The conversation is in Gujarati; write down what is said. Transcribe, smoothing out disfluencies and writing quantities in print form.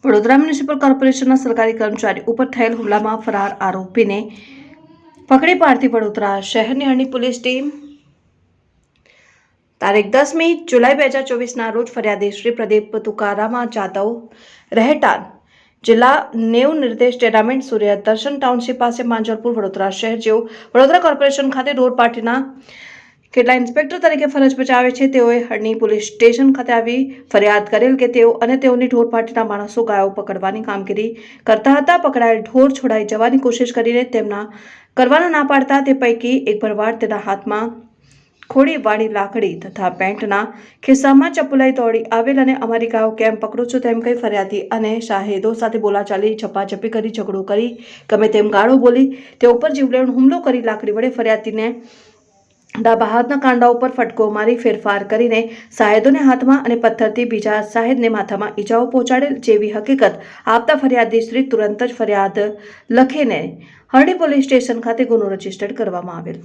વડોદરા મ્યુનિસિપલ કોર્પોરેશનના સરકારી કર્મચારી ઉપર થયેલ હુમલામાં ફરાર આરોપીને પકડી પાડતી વડોદરા શહેરની હળની પોલીસ ટીમ તારીખ 10મી જુલાઈ 2024ના રોજ ફરિયાદી શ્રી પ્રદીપ તુકારામા જાદવ રહેઠાણ જિલ્લા નેવ નિર્દેશ ટેનામેન્ટ સૂર્ય દર્શન ટાઉનશીપ પાસે માંજલપુર વડોદરા શહેર જેઓ વડોદરા કોર્પોરેશન ખાતે રોડ પાર્ટીના કેટલા ઇન્સ્પેક્ટર તરીકે ફરજ બજાવે છે તેઓએ હળની પોલીસ સ્ટેશન ખાતે આવી ફરિયાદ કરેલ કે તેઓ અને તેઓની ઢોર પાર્ટીના માણસો ગાયો પકડવાની કામગીરી કરતા હતા। પકડાયેલ ઢોર છોડાઈ જવાની કોશિશ કરીને તેમના કરવાના ના પાડતા તે પૈકી એક ભરવાડ તેના હાથમાં ખોડી વાળી લાકડી તથા પેન્ટના ખિસ્સામાં ચપ્પુ લઈ દોડી આવેલ અને અમારી ગાયો કેમ પકડો છો તેમ કહી ફરિયાદી અને શાહેદો સાથે બોલાચાલી ઝપાઝપી કરી ઝઘડો કરી ગમે તેમ ગાળો બોલી તે ઉપર જીવલેણ હુમલો કરી લાકડી વડે ફરિયાદીને ડાબા હાથના કાંડા ઉપર ફટકો મારી ફેરફાર કરીને શાહેદોને હાથમાં અને પથ્થરથી બીજા શાહેદને માથામાં ઈજાઓ પહોંચાડેલ જેવી હકીકત આપતા ફરિયાદી શ્રી તુરંત જ ફરિયાદ લખીને હરણી પોલીસ સ્ટેશન ખાતે ગુનો રજીસ્ટર કરવામાં આવેલ।